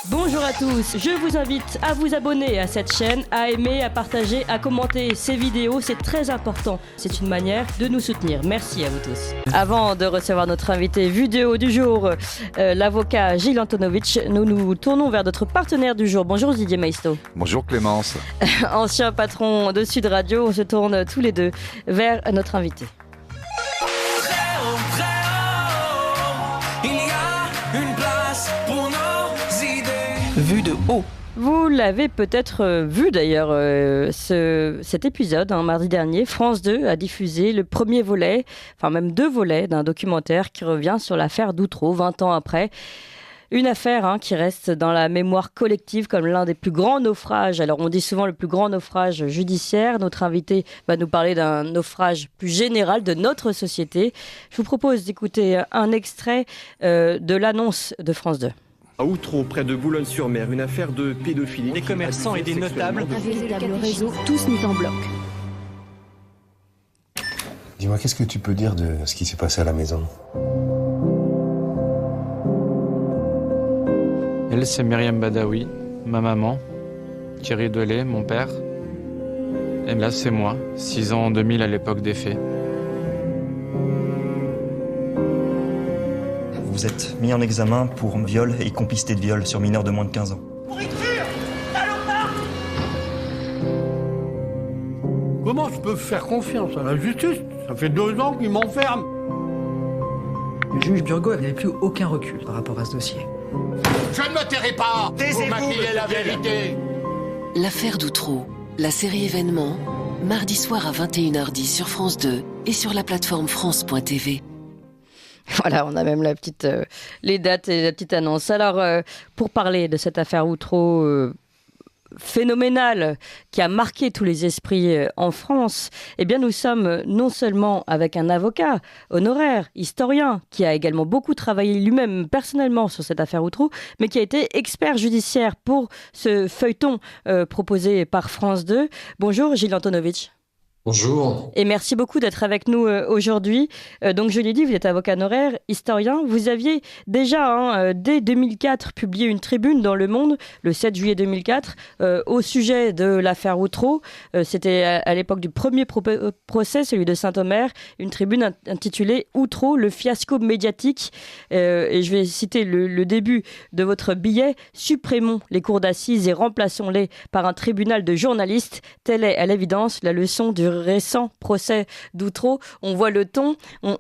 Bonjour à tous, je vous invite à vous abonner à cette chaîne, à aimer, à partager, à commenter ces vidéos, c'est très important. C'est une manière de nous soutenir. Merci à vous tous. Avant de recevoir notre invité vidéo du jour, l'avocat Gilles Antonovitch, nous nous tournons vers notre partenaire du jour. Bonjour Didier Maisto. Bonjour Clémence. Ancien patron de Sud Radio, on se tourne tous les deux vers notre invité. Vue de haut. Vous l'avez peut-être vu d'ailleurs, cet épisode, mardi dernier. France 2 a diffusé le premier volet, enfin même 2 volets d'un documentaire qui revient sur l'affaire d'Outreau, 20 ans après. Une affaire qui reste dans la mémoire collective comme l'un des plus grands naufrages. Alors on dit souvent le plus grand naufrage judiciaire. Notre invité va nous parler d'un naufrage plus général de notre société. Je vous propose d'écouter un extrait de l'annonce de France 2. À Outreau, près de Boulogne-sur-Mer, une affaire de pédophilie. Des commerçants et des notables. Un véritable réseau, tous mis en bloc. Dis-moi, qu'est-ce que tu peux dire de ce qui s'est passé à la maison ? Elle, c'est Myriam Badawi, ma maman, Thierry Delay, mon père. Et là, c'est moi, 6 ans en 2000 à l'époque des faits. Vous êtes mis en examen pour viol et complicité de viol sur mineurs de moins de 15 ans. Comment je peux faire confiance à la justice ? Ça fait 2 ans qu'ils m'enferment. Le juge Burgot n'avait plus aucun recul par rapport à ce dossier. Je ne me tairai pas. Vous maquillez la vérité. L'affaire d'Outreau, la série événement, mardi soir à 21h10 sur France 2 et sur la plateforme France.tv. Voilà, on a même les dates et la petite annonce. Alors, pour parler de cette affaire Outreau phénoménale qui a marqué tous les esprits en France, eh bien nous sommes non seulement avec un avocat honoraire, historien, qui a également beaucoup travaillé lui-même personnellement sur cette affaire Outreau, mais qui a été expert judiciaire pour ce feuilleton proposé par France 2. Bonjour Gilles Antonovitch. Bonjour. Et merci beaucoup d'être avec nous aujourd'hui. Donc je l'ai dit, vous êtes avocat honoraire, historien. Vous aviez déjà, dès 2004, publié une tribune dans Le Monde, le 7 juillet 2004, au sujet de l'affaire Outreau. C'était à l'époque du premier procès, celui de Saint-Omer, une tribune intitulée « Outreau, le fiasco médiatique ». Et je vais citer le début de votre billet. « Supprimons les cours d'assises et remplaçons-les par un tribunal de journalistes. Telle est à l'évidence la leçon du récent procès d'Outreau ». On voit le ton.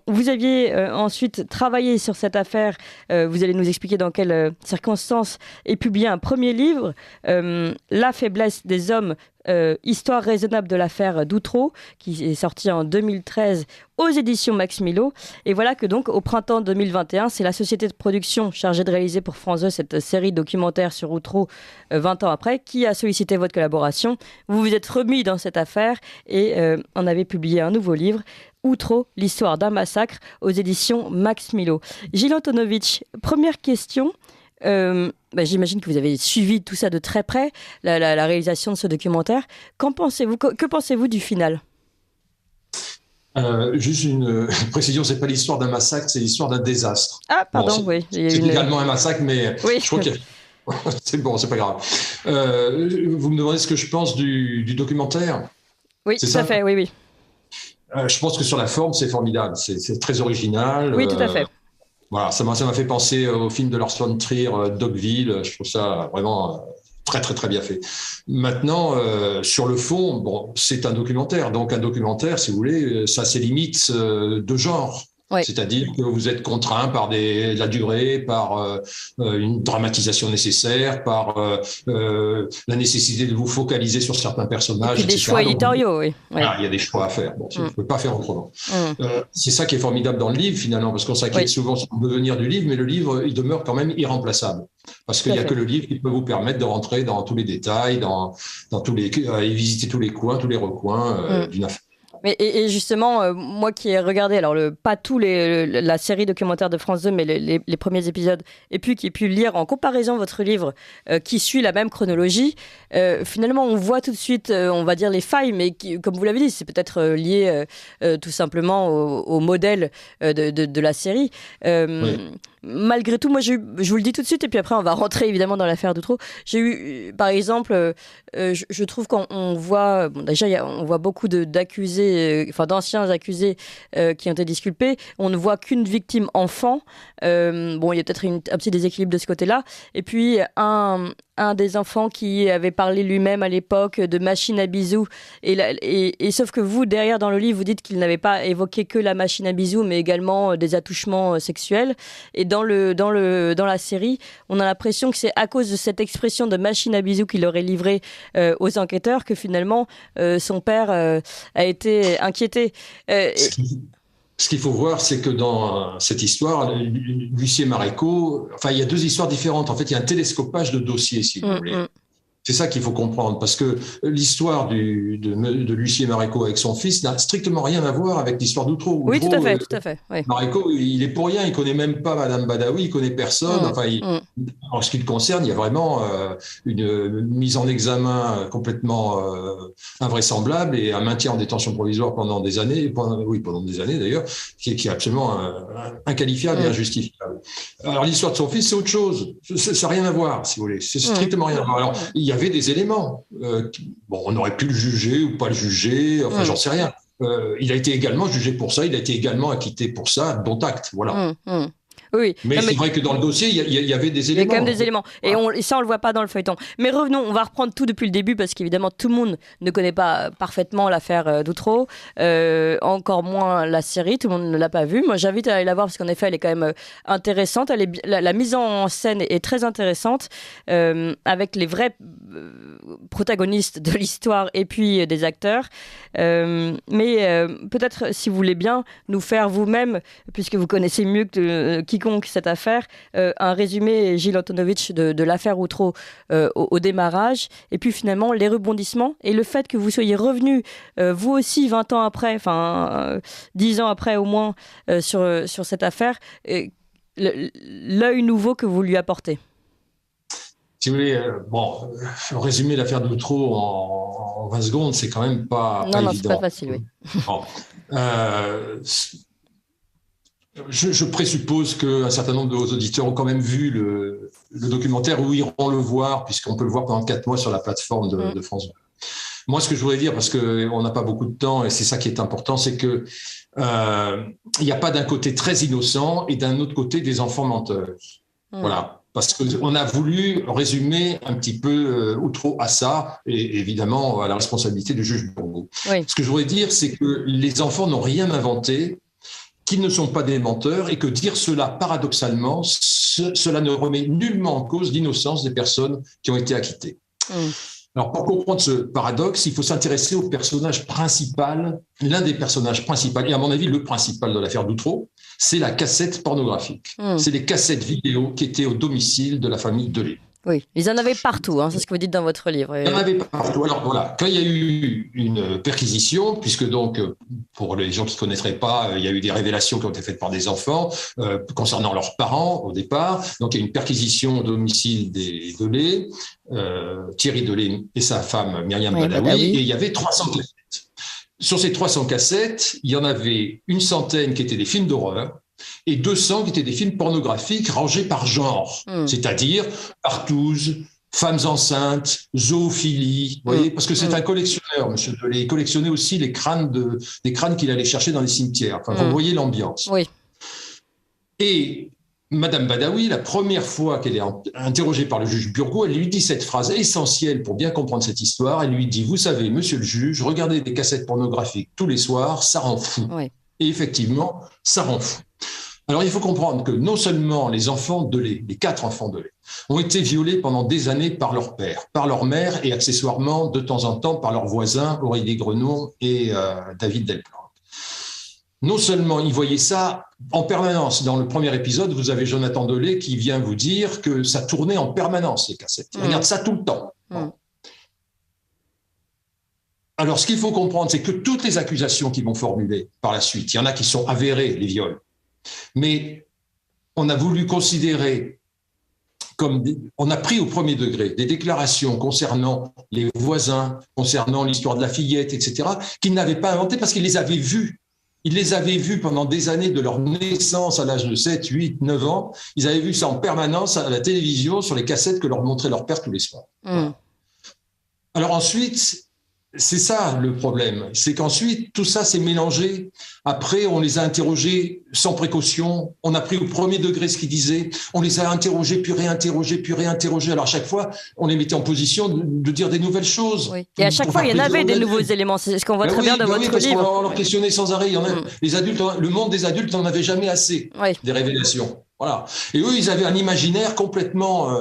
Vous aviez ensuite travaillé sur cette affaire. Vous allez nous expliquer dans quelles circonstances est publié un premier livre, La faiblesse des hommes, histoire raisonnable de l'affaire d'Outreau, qui est sorti en 2013 aux éditions Max Milo. Et voilà que donc au printemps 2021, c'est la société de production chargée de réaliser pour France 2 cette série documentaire sur Outreau 20 ans après, qui a sollicité votre collaboration. Vous vous êtes remis dans cette affaire et en avez publié un nouveau livre, Outreau, l'histoire d'un massacre, aux éditions Max Milo. Gilles Antonovitch, première question. J'imagine que vous avez suivi tout ça de très près, la réalisation de ce documentaire. Que pensez-vous du final ? Juste une précision, c'est pas l'histoire d'un massacre, c'est l'histoire d'un désastre. Ah, pardon, oui. C'est également un massacre, mais oui. Je crois que c'est bon, c'est pas grave. Vous me demandez ce que je pense du documentaire ? Oui, tout à fait, oui. Je pense que sur la forme, c'est formidable, c'est très original. Oui, tout à fait. Voilà, ça m'a fait penser au film de Lars von Trier, Dogville. Je trouve ça vraiment très, très, très bien fait. Maintenant, sur le fond, bon, c'est un documentaire. Donc, un documentaire, si vous voulez, ça a ses limites de genre. Oui. C'est-à-dire que vous êtes contraint par la durée, par une dramatisation nécessaire, par la nécessité de vous focaliser sur certains personnages. Et puis des choix éditoriaux, oui. Il y a des choix à faire. Bon, vous ne pouvez pas faire autrement. C'est ça qui est formidable dans le livre, finalement, parce qu'on s'inquiète souvent sur le devenir du livre, mais le livre, il demeure quand même irremplaçable. Parce qu'il n'y a que le livre qui peut vous permettre de rentrer dans tous les détails, et visiter tous les coins, tous les recoins d'une affaire. Et justement, moi qui ai regardé, alors pas la série documentaire de France 2, mais les premiers épisodes, et puis qui ai pu lire en comparaison votre livre qui suit la même chronologie, finalement on voit tout de suite, on va dire les failles, mais comme vous l'avez dit, c'est peut-être lié tout simplement au modèle de la série. Oui. Malgré tout, moi je vous le dis tout de suite, et puis après on va rentrer évidemment dans l'affaire d'Outreau. J'ai eu, par exemple, je trouve qu'on voit, déjà on voit beaucoup d'accusés, d'anciens accusés qui ont été disculpés. On ne voit qu'une victime enfant. Il y a peut-être un petit déséquilibre de ce côté-là. Et puis un des enfants qui avait parlé lui-même à l'époque de machine à bisous. Et sauf que vous, derrière dans le livre, vous dites qu'il n'avait pas évoqué que la machine à bisous, mais également des attouchements sexuels. Et dans la série, on a l'impression que c'est à cause de cette expression de machine à bisous qu'il aurait livrée aux enquêteurs que finalement son père a été inquiété. Ce qu'il faut voir, c'est que dans cette histoire, l'huissier Maréco, il y a deux histoires différentes. En fait, il y a un télescopage de dossiers, si vous voulez. C'est ça qu'il faut comprendre, parce que l'histoire de l'huissier Maréco avec son fils n'a strictement rien à voir avec l'histoire d'Outreau. Oui, tout à fait. Oui. Maréco, il est pour rien, il connaît même pas Madame Badawi, il connaît personne. En ce qui le concerne, il y a vraiment une mise en examen complètement invraisemblable et un maintien en détention provisoire pendant des années, pendant des années d'ailleurs, qui est absolument inqualifiable et injustifiable. Alors l'histoire de son fils, c'est autre chose. Ça n'a rien à voir, si vous voulez. C'est strictement rien à voir. Alors, il y avait des éléments. On aurait pu le juger ou pas le juger, j'en sais rien. Il a été également jugé pour ça, il a été également acquitté pour ça, dont acte, voilà. Oui. Mais c'est vrai que dans le dossier, il y avait des éléments. Il y a quand même des éléments. Et ça, on le voit pas dans le feuilleton. Mais revenons, on va reprendre tout depuis le début parce qu'évidemment, tout le monde ne connaît pas parfaitement l'affaire d'Outreau, encore moins la série. Tout le monde ne l'a pas vue. Moi, j'invite à aller la voir parce qu'en effet, elle est quand même intéressante. La mise en scène est très intéressante avec les vrais protagonistes de l'histoire et puis des acteurs. Mais peut-être, si vous voulez bien, nous faire vous-même, puisque vous connaissez mieux que quiconque cette affaire, un résumé, Gilles Antonovitch, de l'affaire Outreau au démarrage, et puis finalement les rebondissements, et le fait que vous soyez revenu, vous aussi 20 ans après, 10 ans après au moins, sur cette affaire, l'œil nouveau que vous lui apportez. Si vous voulez, résumer l'affaire d'Outreau en 20 secondes, c'est quand même pas évident. Non, c'est pas facile, oui. Bon. Je présuppose qu'un certain nombre de vos auditeurs ont quand même vu le documentaire ou iront le voir, puisqu'on peut le voir pendant 4 mois sur la plateforme de France 2. Moi, ce que je voudrais dire, parce qu'on n'a pas beaucoup de temps, et c'est ça qui est important, c'est que il n'y a pas d'un côté très innocent et d'un autre côté des enfants menteurs. Voilà. Parce qu'on a voulu résumer un petit peu Outreau à ça, et évidemment à la responsabilité du juge Bourgault. Oui. Ce que je voudrais dire, c'est que les enfants n'ont rien inventé, qu'ils ne sont pas des menteurs, et que dire cela paradoxalement, cela ne remet nullement en cause l'innocence des personnes qui ont été acquittées. Alors, pour comprendre ce paradoxe, il faut s'intéresser au personnage principal, l'un des personnages principaux, et à mon avis le principal de l'affaire d'Outreau, c'est la cassette pornographique. C'est les cassettes vidéo qui étaient au domicile de la famille Delay. Oui, ils en avaient partout, c'est ce que vous dites dans votre livre. Ils en avaient partout. Alors voilà, quand il y a eu une perquisition, puisque donc, pour les gens qui ne connaîtraient pas, il y a eu des révélations qui ont été faites par des enfants concernant leurs parents au départ. Donc il y a une perquisition au domicile des Delay, Thierry Delay et sa femme Myriam Badawi, et il y avait 300 cassettes. Sur ces 300 cassettes, il y en avait une centaine qui étaient des films d'horreur, et 200 qui étaient des films pornographiques rangés par genre, c'est-à-dire partouze, femmes enceintes, zoophilie, vous voyez, parce que c'est un collectionneur, monsieur Delay. Il collectionnait aussi les crânes qu'il allait chercher dans les cimetières. Vous voyez l'ambiance. Oui. Et Madame Badawi, la première fois qu'elle est interrogée par le juge Burgault, elle lui dit cette phrase essentielle pour bien comprendre cette histoire. Elle lui dit « Vous savez, monsieur le juge, regarder des cassettes pornographiques tous les soirs, ça rend fou. Oui. » Et effectivement, ça rend fou. Alors, il faut comprendre que non seulement les enfants Delay, les 4 enfants Delay, ont été violés pendant des années par leur père, par leur mère et accessoirement, de temps en temps, par leurs voisins, Aurélie Grenon et David Delplanque. Non seulement ils voyaient ça en permanence. Dans le premier épisode, vous avez Jonathan Delay qui vient vous dire que ça tournait en permanence, les cassettes. Il regarde ça tout le temps. Alors, ce qu'il faut comprendre, c'est que toutes les accusations qu'ils vont formuler par la suite, il y en a qui sont avérées, les viols, mais on a voulu considérer on a pris au premier degré des déclarations concernant les voisins, concernant l'histoire de la fillette, etc., qu'ils n'avaient pas inventées parce qu'ils les avaient vues. Ils les avaient vus pendant des années de leur naissance à l'âge de 7, 8, 9 ans. Ils avaient vu ça en permanence à la télévision, sur les cassettes que leur montrait leur père tous les soirs. Alors ensuite, c'est ça le problème. C'est qu'ensuite, tout ça s'est mélangé. Après, on les a interrogés sans précaution. On a pris au premier degré ce qu'ils disaient. On les a interrogés, puis réinterrogés, puis réinterrogés. Alors à chaque fois, on les mettait en position de dire des nouvelles choses. Oui. Et à chaque fois, il y en avait des nouveaux éléments. C'est ce qu'on voit très bien dans votre livre. On leur questionnait sans arrêt. Il y en a, les adultes, le monde des adultes n'en avait jamais assez des révélations. Voilà. Et eux, ils avaient un imaginaire complètement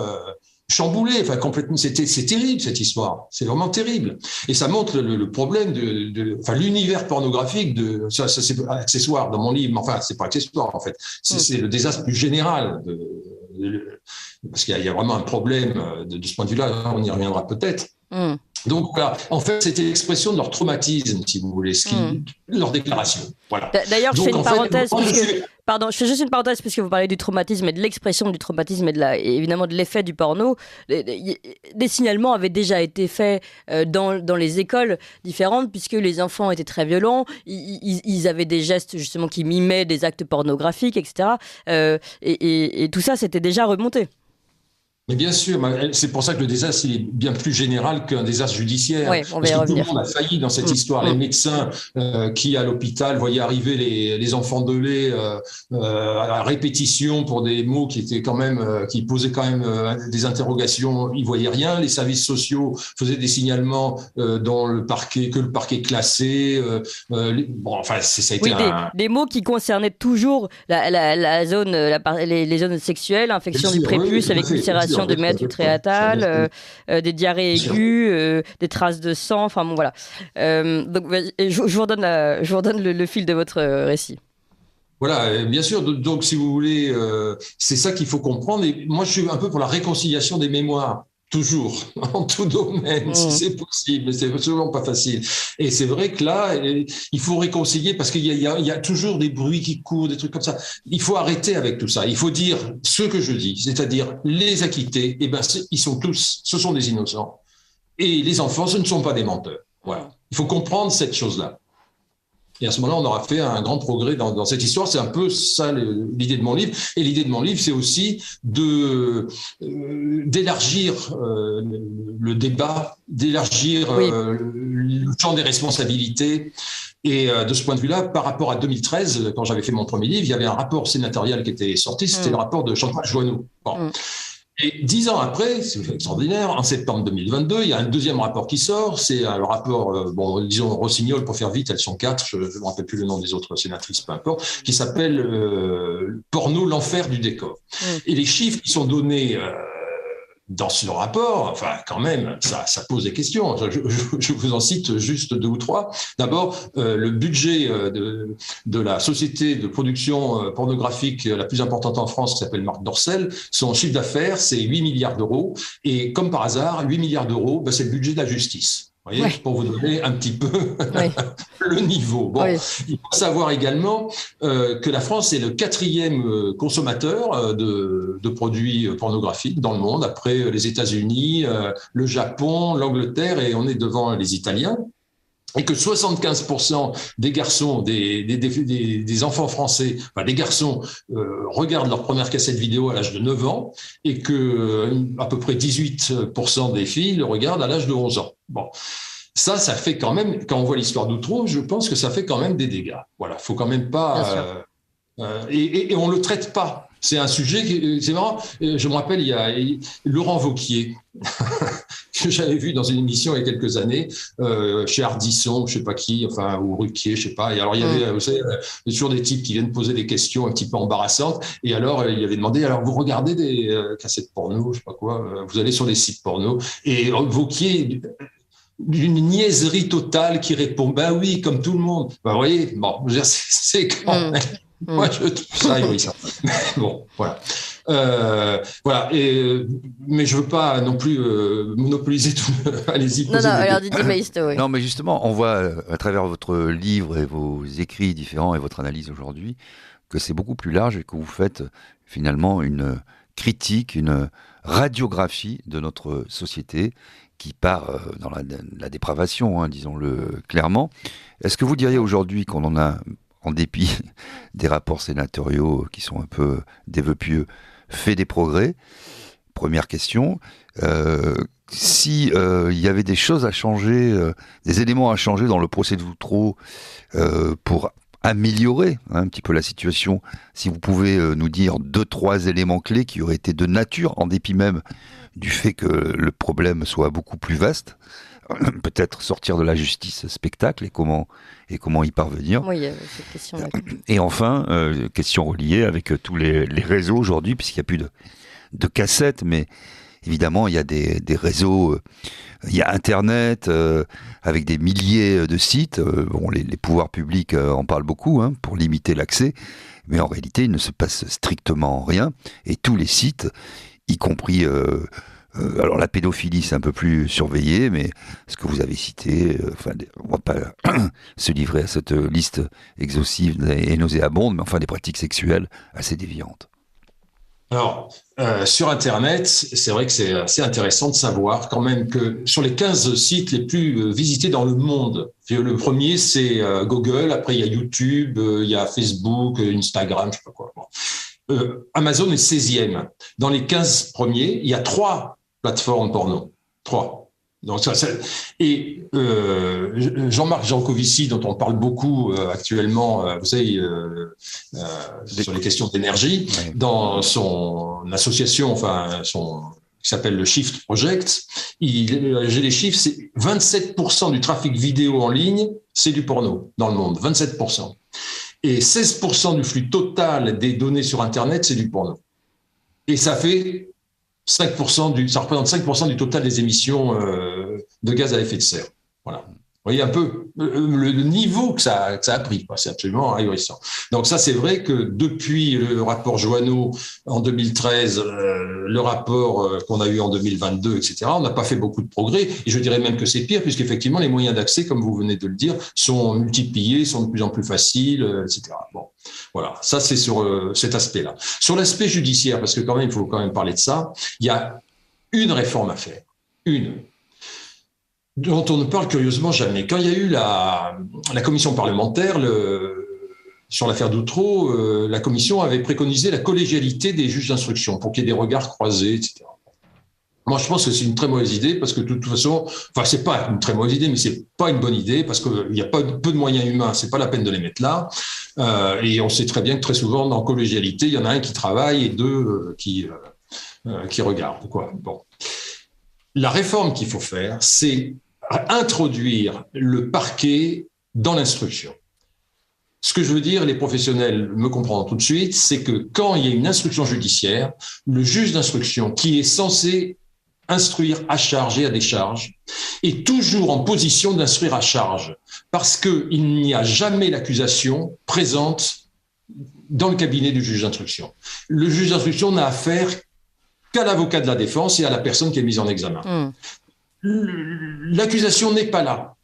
chamboulé, enfin complètement, c'est terrible cette histoire, c'est vraiment terrible. Et ça montre le problème enfin l'univers pornographique ça c'est accessoire dans mon livre, mais enfin c'est pas accessoire en fait, c'est le désastre plus général parce qu'il y a vraiment un problème de ce point de vue-là, on y reviendra peut-être. Donc voilà, en fait, c'était l'expression de leur traumatisme, si vous voulez, leur déclaration. Voilà. D'ailleurs, je fais une parenthèse. Pardon, je fais juste une parenthèse puisque vous parlez du traumatisme et de l'expression du traumatisme et évidemment de l'effet du porno. Des signalements avaient déjà été faits dans les écoles différentes puisque les enfants étaient très violents. Ils avaient des gestes justement qui mimaient des actes pornographiques, etc. Et tout ça, c'était déjà remonté. Mais bien sûr, c'est pour ça que le désastre il est bien plus général qu'un désastre judiciaire. Oui, on va y parce que revenir. tout le monde a failli dans cette histoire. Les médecins qui, à l'hôpital, voyaient arriver les enfants de lait à répétition pour des mots qui étaient quand même, qui posaient quand même des interrogations, ils voyaient rien. Les services sociaux faisaient des signalements dans le parquet, que le parquet classé. Bon, enfin, ça a été des mots qui concernaient toujours la zone, les zones sexuelles, infection du prépuce avec ulcération de méthyltréatal, des diarrhées aiguës, des traces de sang, enfin bon voilà. Donc je vous redonne le fil de votre récit. Voilà, bien sûr. Donc, si vous voulez, c'est ça qu'il faut comprendre. Et moi, je suis un peu pour la réconciliation des mémoires. Toujours, en tout domaine, si c'est possible, mais c'est absolument pas facile. Et c'est vrai que là, il faut réconcilier parce qu'il y a toujours des bruits qui courent, des trucs comme ça. Il faut arrêter avec tout ça. Il faut dire ce que je dis, c'est-à-dire les acquittés, ils sont tous, ce sont des innocents. Et les enfants, ce ne sont pas des menteurs. Voilà. Il faut comprendre cette chose-là. Et à ce moment-là, on aura fait un grand progrès dans cette histoire. C'est un peu ça l'idée de mon livre. Et l'idée de mon livre, c'est aussi d'élargir le débat, d'élargir le champ des responsabilités. Et de ce point de vue-là, par rapport à 2013, quand j'avais fait mon premier livre, il y avait un rapport sénatorial qui était sorti. C'était le rapport de Chantal Joanneau. Bon. Et 10 ans après, c'est extraordinaire, en septembre 2022, il y a un deuxième rapport qui sort, c'est le rapport, disons Rossignol, pour faire vite, elles sont 4, je ne me rappelle plus le nom des autres sénatrices, peu importe, qui s'appelle Porno, l'enfer du décor. Et les chiffres qui sont donnés dans ce rapport, enfin quand même, ça pose des questions. Je vous en cite juste 2 ou 3. D'abord, le budget de la société de production pornographique la plus importante en France, qui s'appelle Marc Dorcel, son chiffre d'affaires, c'est 8 milliards d'euros. Et comme par hasard, 8 milliards d'euros, c'est le budget de la justice. Vous voyez, pour vous donner un petit peu le niveau. Bon, il faut savoir également que la France est le 4e consommateur de produits pornographiques dans le monde, après les États-Unis, le Japon, l'Angleterre, et on est devant les Italiens. Et que 75% des garçons, des enfants français, enfin des garçons, regardent leur première cassette vidéo à l'âge de 9 ans, et que à peu près 18% des filles le regardent à l'âge de 11 ans. Bon, ça fait quand même, quand on voit l'histoire d'Outreau, je pense que ça fait quand même des dégâts. Voilà, faut quand même pas. Et on le traite pas. C'est un sujet, c'est marrant. Je me rappelle, il y a Laurent Wauquiez, que j'avais vu dans une émission il y a quelques années, chez Ardisson, je sais pas qui, enfin, ou Ruquier, je sais pas. Et alors, il y avait, vous savez, toujours des types qui viennent poser des questions un petit peu embarrassantes. Et alors, il avait demandé, alors, vous regardez des cassettes porno, je sais pas quoi, vous allez sur des sites porno. Et Wauquiez, d'une niaiserie totale, qui répond, bah oui, comme tout le monde. Bah, vous voyez, bon, c'est quand même. Moi, je trouve ça ahurissant. Bon, voilà. Voilà. Mais je veux pas non plus monopoliser tout. Allez-y. Non, alors Didier Maisto, oui. Non, mais justement, on voit à travers votre livre et vos écrits différents et votre analyse aujourd'hui que c'est beaucoup plus large et que vous faites finalement une critique, une radiographie de notre société qui part dans la dépravation, hein, disons-le clairement. Est-ce que vous diriez aujourd'hui qu'on en a, en dépit des rapports sénatoriaux qui sont un peu des vœux pieux, fait des progrès? Première question. Si il y avait des choses à changer, des éléments à changer dans le procès d'Outreau pour améliorer un petit peu la situation, si vous pouvez nous dire 2-3 éléments clés qui auraient été de nature, en dépit même du fait que le problème soit beaucoup plus vaste, peut-être sortir de la justice spectacle et comment y parvenir. Oui, cette question-là. Et enfin, question reliée avec tous les réseaux aujourd'hui, puisqu'il n'y a plus de cassettes, mais évidemment, il y a des réseaux, il y a Internet, avec des milliers de sites. Bon, les pouvoirs publics en parlent beaucoup, hein, pour limiter l'accès, mais en réalité, il ne se passe strictement rien. Et tous les sites, y compris... alors la pédophilie, c'est un peu plus surveillé, mais ce que vous avez cité, on va pas se livrer à cette liste exhaustive et nauséabonde, mais enfin des pratiques sexuelles assez déviantes. Alors, sur Internet, c'est vrai que c'est assez intéressant de savoir quand même que sur les 15 sites les plus visités dans le monde, le premier c'est Google, après il y a YouTube, il y a Facebook, Instagram, je sais pas quoi. Bon. Amazon est 16e. Dans les 15 premiers, il y a 3 plateformes porno. 3. Donc, et Jean-Marc Jancovici, dont on parle beaucoup actuellement, vous savez, sur les questions d'énergie, dans son association, qui s'appelle le Shift Project, j'ai les chiffres, c'est 27% du trafic vidéo en ligne, c'est du porno dans le monde, 27%. Et 16% du flux total des données sur Internet, c'est du porno. Et ça fait 5% ça représente 5% du total des émissions de gaz à effet de serre. Voilà. Vous voyez un peu le niveau que ça a pris. C'est absolument ahurissant. Donc ça, c'est vrai que depuis le rapport Joanneau en 2013, le rapport qu'on a eu en 2022, etc., on n'a pas fait beaucoup de progrès. Et je dirais même que c'est pire, puisqu'effectivement, les moyens d'accès, comme vous venez de le dire, sont multipliés, sont de plus en plus faciles, etc. Bon, voilà. Ça, c'est sur cet aspect-là. Sur l'aspect judiciaire, parce que quand même, il faut quand même parler de ça, il y a une réforme à faire. Dont on ne parle curieusement jamais. Quand il y a eu la commission parlementaire sur l'affaire d'Outreau, la commission avait préconisé la collégialité des juges d'instruction pour qu'il y ait des regards croisés, etc. Moi, je pense que c'est une très mauvaise idée parce que de toute façon, c'est pas une très mauvaise idée, mais c'est pas une bonne idée parce qu'il y a peu de moyens humains, c'est pas la peine de les mettre là. Et on sait très bien que très souvent, dans collégialité, il y en a un qui travaille et deux qui regardent, quoi. Bon. La réforme qu'il faut faire, c'est introduire le parquet dans l'instruction. Ce que je veux dire, les professionnels me comprendront tout de suite, c'est que quand il y a une instruction judiciaire, le juge d'instruction qui est censé instruire à charge et à décharge est toujours en position d'instruire à charge parce qu'il n'y a jamais l'accusation présente dans le cabinet du juge d'instruction. Le juge d'instruction n'a affaire qu'à l'avocat de la défense et à la personne qui est mise en examen. L'accusation n'est pas là.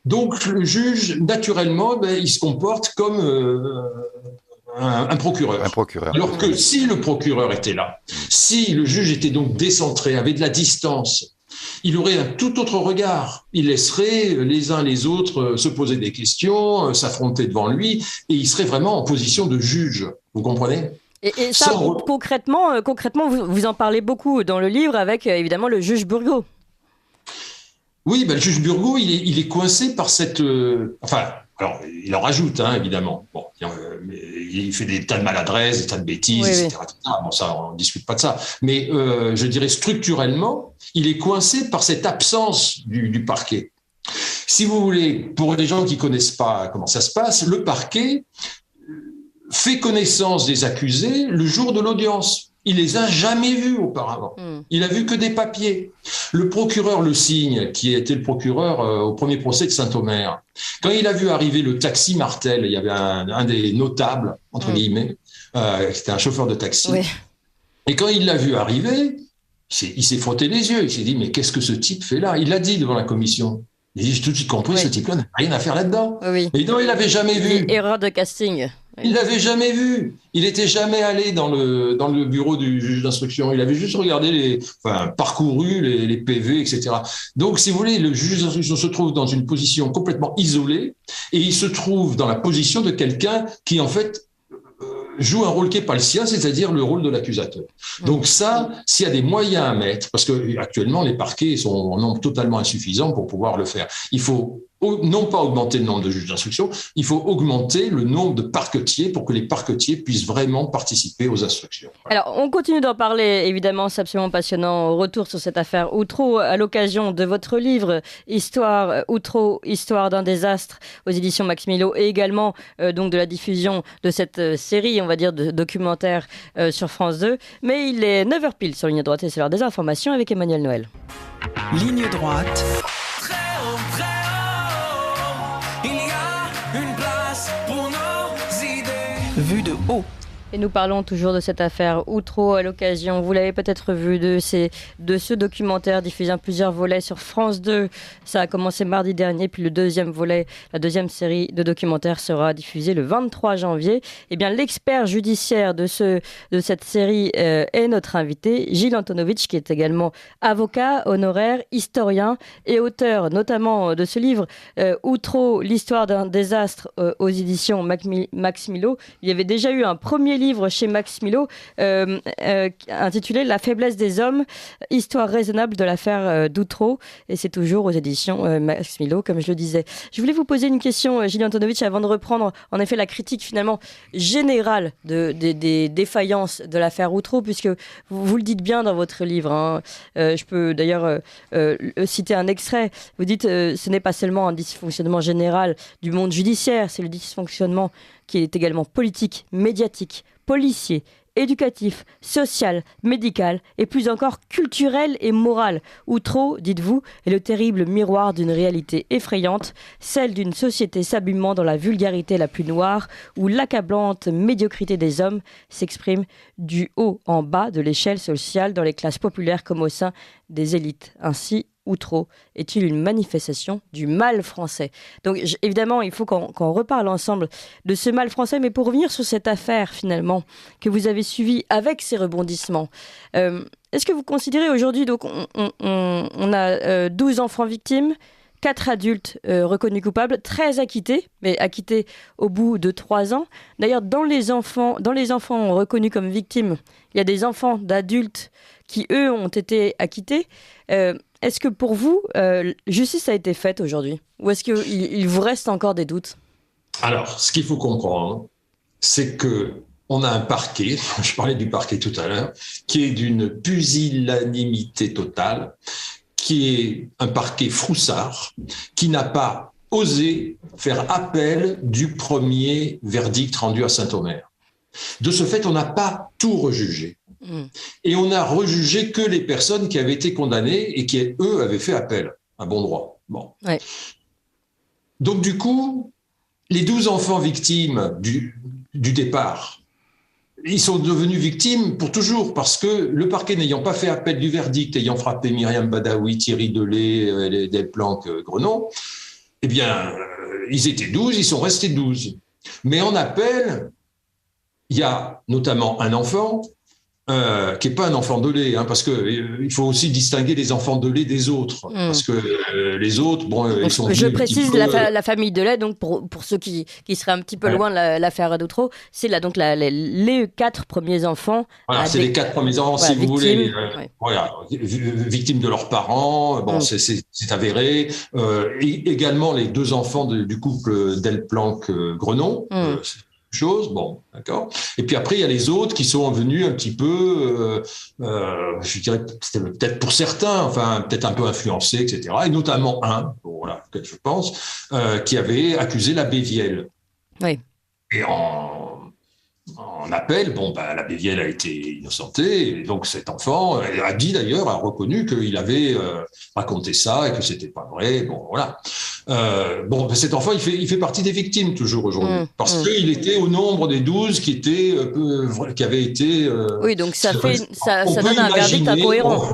Donc, le juge, naturellement, il se comporte comme un procureur. Alors que si le procureur était là, si le juge était donc décentré, avait de la distance, il aurait un tout autre regard. Il laisserait les uns les autres se poser des questions, s'affronter devant lui, et il serait vraiment en position de juge. Vous comprenez ? Et ça, concrètement, vous en parlez beaucoup dans le livre avec, évidemment, le juge Burgot. Oui, le juge Burgot, il est coincé par cette... alors, il en rajoute, évidemment. Bon, il fait des tas de maladresses, des tas de bêtises, etc. Bon, ça, on ne discute pas de ça. Mais je dirais structurellement, il est coincé par cette absence du parquet. Si vous voulez, pour les gens qui ne connaissent pas comment ça se passe, le parquet fait connaissance des accusés le jour de l'audience. Il les a jamais vus auparavant. Il a vu que des papiers. Le procureur Le Signe, qui était le procureur au premier procès de Saint-Omer, quand il a vu arriver le taxi Martel, il y avait un des notables, entre guillemets, c'était un chauffeur de taxi. Oui. Et quand il l'a vu arriver, il s'est frotté les yeux. Il s'est dit, mais qu'est-ce que ce type fait là? Il l'a dit devant la commission. J'ai tout de suite compris, ce type-là n'a rien à faire là-dedans. Oui. Et non, il l'avait jamais vu. Erreur de casting. Il l'avait jamais vu. Il n'était jamais allé dans le bureau du juge d'instruction. Il avait juste regardé parcouru les PV, etc. Donc, si vous voulez, le juge d'instruction se trouve dans une position complètement isolée et il se trouve dans la position de quelqu'un qui, en fait, joue un rôle qui n'est pas le sien, c'est-à-dire le rôle de l'accusateur. Donc ça, s'il y a des moyens à mettre, parce que actuellement les parquets sont en nombre totalement insuffisant pour pouvoir le faire, il faut non pas augmenter le nombre de juges d'instruction, il faut augmenter le nombre de parquetiers pour que les parquetiers puissent vraiment participer aux instructions. Voilà. Alors, on continue d'en parler, évidemment, c'est absolument passionnant. Retour sur cette affaire Outreau à l'occasion de votre livre Histoire Outreau, Histoire d'un désastre aux éditions Max Milo et également donc de la diffusion de cette série, on va dire, de documentaires sur France 2. Mais il est 9h pile sur Ligne Droite et c'est l'heure des informations avec Emmanuel Noël. Ligne Droite. Vue de haut. Et nous parlons toujours de cette affaire Outreau à l'occasion, vous l'avez peut-être vu, de ce documentaire diffusé en plusieurs volets sur France 2. Ça a commencé mardi dernier, puis le deuxième volet, la deuxième série de documentaires sera diffusée le 23 janvier. Eh bien, l'expert judiciaire de cette série est notre invité, Gilles Antonovitch, qui est également avocat, honoraire, historien et auteur notamment de ce livre Outreau, l'histoire d'un désastre aux éditions Max Milo. Il y avait déjà eu un premier livre chez Max Milo intitulé La faiblesse des hommes, histoire raisonnable de l'affaire d'Outreau, et c'est toujours aux éditions Max Milo, comme je le disais. Je voulais vous poser une question, Gilles Antonovitch, avant de reprendre en effet la critique finalement générale des défaillances de l'affaire Outreau, puisque vous le dites bien dans votre livre, hein. Je peux d'ailleurs citer un extrait. Vous dites ce n'est pas seulement un dysfonctionnement général du monde judiciaire, c'est le dysfonctionnement qui est également politique, médiatique, policier, éducatif, social, médical et plus encore culturel et moral. Outreau, dites-vous, est le terrible miroir d'une réalité effrayante, celle d'une société s'abîmant dans la vulgarité la plus noire, où l'accablante médiocrité des hommes s'exprime du haut en bas de l'échelle sociale dans les classes populaires comme au sein des élites. Ainsi, Outreau est-il une manifestation du mal français? Donc évidemment, il faut qu'on reparle ensemble de ce mal français, mais pour revenir sur cette affaire finalement que vous avez suivie avec ces rebondissements, est-ce que vous considérez aujourd'hui, donc on a 12 enfants victimes, 4 adultes reconnus coupables, 13 acquittés, mais acquittés au bout de 3 ans. D'ailleurs, dans les enfants reconnus comme victimes, il y a des enfants d'adultes qui, eux, ont été acquittés. Est-ce que pour vous, justice a été faite aujourd'hui? Ou est-ce qu'il vous reste encore des doutes? Alors, ce qu'il faut comprendre, c'est qu'on a un parquet, je parlais du parquet tout à l'heure, qui est d'une pusillanimité totale, qui est un parquet froussard, qui n'a pas osé faire appel du premier verdict rendu à Saint-Omer. De ce fait, on n'a pas tout rejugé. Et on n'a rejugé que les personnes qui avaient été condamnées et qui, eux, avaient fait appel à bon droit. Bon. Ouais. Donc, du coup, les 12 enfants victimes du départ, ils sont devenus victimes pour toujours, parce que le parquet n'ayant pas fait appel du verdict, ayant frappé Myriam Badawi, Thierry Delay, Delplanque, Grenon, eh bien, ils étaient 12, ils sont restés 12. Mais en appel, il y a notamment un enfant qui n'est pas un enfant de lait, hein, parce qu'il faut aussi distinguer les enfants de lait des autres, parce que les autres, bon, ils sont... Je précise la famille de lait, donc pour ceux qui seraient un petit peu loin de l'affaire d'Outreau, c'est là donc les 4 premiers enfants. Voilà, c'est les 4 premiers enfants, si vous voulez, voilà, victimes de leurs parents, bon, c'est avéré. Également les 2 enfants du couple Delplanque-Grenon, chose, bon, d'accord. Et puis après, il y a les autres qui sont venus un petit peu, je dirais, c'était peut-être pour certains, enfin, peut-être un peu influencés, etc. Et notamment un, bon, voilà, peut-être je pense, qui avait accusé l'abbé Vielle. Oui. Et en en appel, l'abbé Viel a été innocenté, et donc cet enfant a dit d'ailleurs, a reconnu qu'il avait raconté ça et que c'était pas vrai. Bon, voilà. Cet enfant, il fait partie des victimes toujours aujourd'hui, parce qu'il était au nombre des 12 qui avaient été. Oui, donc ça donne un verdict incohérent.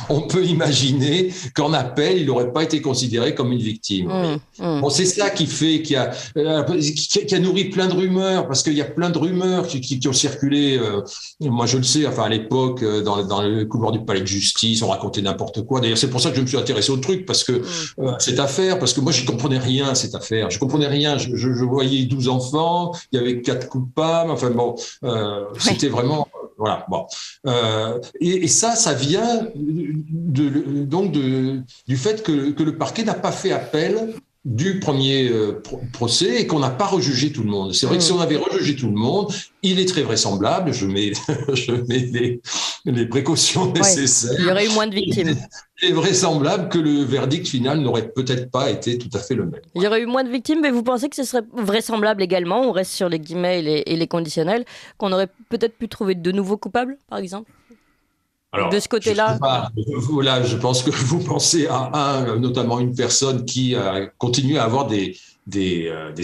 On peut imaginer qu'en appel, il n'aurait pas été considéré comme une victime. C'est ça qui a nourri plein de rumeurs, parce qu'il y a plein de rumeurs qui ont circulé. Moi, je le sais, à l'époque, dans le couloir du palais de justice, on racontait n'importe quoi. D'ailleurs, c'est pour ça que je me suis intéressé au truc, parce que cette affaire, parce que moi, je comprenais rien, cette affaire. Je comprenais rien. Je voyais 12 enfants, il y avait 4 coupables. C'était vraiment... Voilà. Bon. Et ça vient du fait que le parquet n'a pas fait appel du premier procès et qu'on n'a pas rejugé tout le monde. C'est vrai que si on avait rejugé tout le monde, il est très vraisemblable, je mets les précautions nécessaires. Il y aurait eu moins de victimes. Il est vraisemblable que le verdict final n'aurait peut-être pas été tout à fait le même. Il y aurait eu moins de victimes, mais vous pensez que ce serait vraisemblable également, on reste sur les guillemets et les conditionnels, qu'on aurait peut-être pu trouver de nouveaux coupables, par exemple ? Alors, de ce côté-là, je pense que vous pensez à notamment une personne qui a continué à avoir des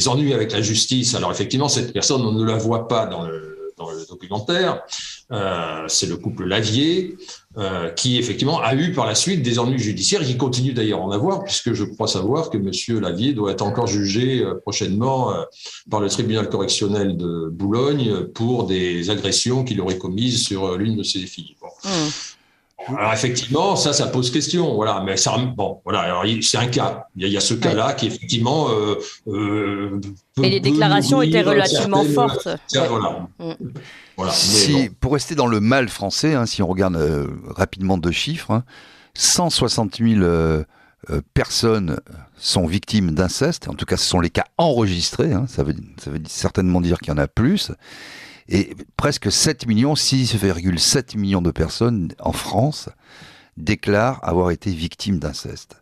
ennuis avec la justice. Alors effectivement, cette personne, on ne la voit pas dans le documentaire. C'est le couple Lavier, qui effectivement a eu par la suite des ennuis judiciaires, qui continue d'ailleurs à en avoir, puisque je crois savoir que Monsieur Lavier doit être encore jugé prochainement par le tribunal correctionnel de Boulogne pour des agressions qu'il aurait commises sur l'une de ses filles. Alors effectivement, ça pose question, voilà. Mais ça, alors c'est un cas. Il y a ce cas-là qui effectivement. Et les déclarations étaient relativement fortes. Voilà. Pour rester dans le mal français, si on regarde rapidement 2 chiffres, 160 000 personnes sont victimes d'inceste. En tout cas, ce sont les cas enregistrés. Ça veut certainement dire qu'il y en a plus. Et presque 6,7 millions de personnes en France déclarent avoir été victimes d'inceste.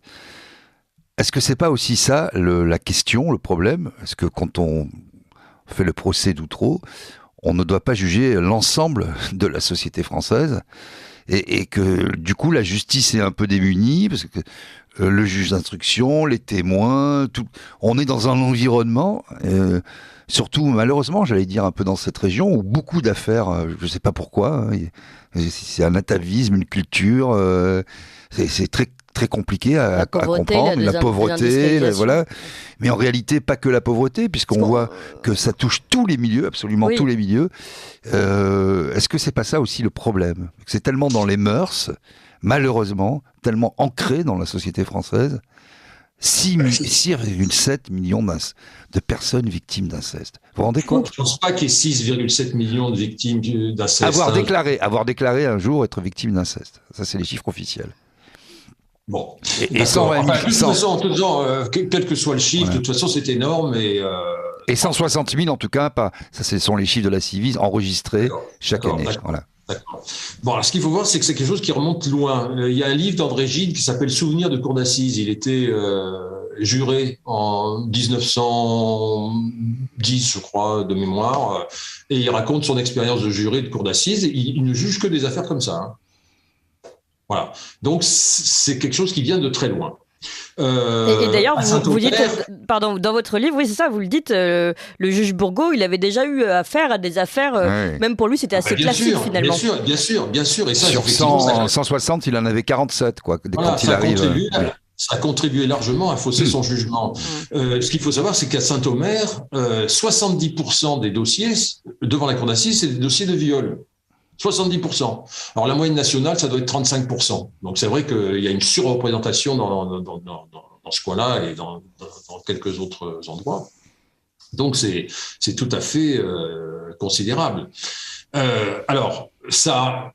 Est-ce que c'est pas aussi ça la question, le problème ? Est-ce que quand on fait le procès d'Outreau, on ne doit pas juger l'ensemble de la société française et que du coup la justice est un peu démunie parce que le juge d'instruction, les témoins, on est dans un environnement... surtout, malheureusement, j'allais dire un peu dans cette région, où beaucoup d'affaires, je ne sais pas pourquoi, c'est un atavisme, une culture, c'est très, très compliqué à comprendre, la pauvreté, voilà. Mais en réalité, pas que la pauvreté, puisqu'on voit que ça touche tous les milieux, absolument tous les milieux. Est-ce que c'est pas ça aussi le problème ? C'est tellement dans les mœurs, malheureusement, tellement ancré dans la société française, 6,7 millions de personnes victimes d'inceste. Vous vous rendez compte ? Je ne pense pas qu'il y ait 6,7 millions de victimes d'inceste. Avoir déclaré un jour être victime d'inceste. Ça, c'est les chiffres officiels. Bon. Et 120 000, quel que soit le chiffre, de toute façon, c'est énorme. Et 160 000, en tout cas, ça, ce sont les chiffres de la Civis enregistrés chaque année. Voilà. D'accord. Bon, alors ce qu'il faut voir, c'est que c'est quelque chose qui remonte loin. Il y a un livre d'André Gide qui s'appelle Souvenirs de cour d'assises. Il était juré en 1910, je crois, de mémoire, et il raconte son expérience de juré de cour d'assises. Il ne juge que des affaires comme ça. Voilà. Donc c'est quelque chose qui vient de très loin. Et d'ailleurs, vous dites, pardon, dans votre livre, oui, c'est ça, vous le dites, le juge Bourgault, il avait déjà eu affaire à des affaires, même pour lui, c'était assez classique finalement. Bien sûr. Et ça, sur 160, il en avait 47, quoi, quand il arrive. Ça a contribué largement à fausser son jugement. Ce qu'il faut savoir, c'est qu'à Saint-Omer, 70% des dossiers devant la cour d'assises, c'est des dossiers de viol. 70%. Alors la moyenne nationale, ça doit être 35%. Donc c'est vrai qu'il y a une surreprésentation dans ce coin-là et dans quelques autres endroits. Donc c'est tout à fait considérable. Alors ça a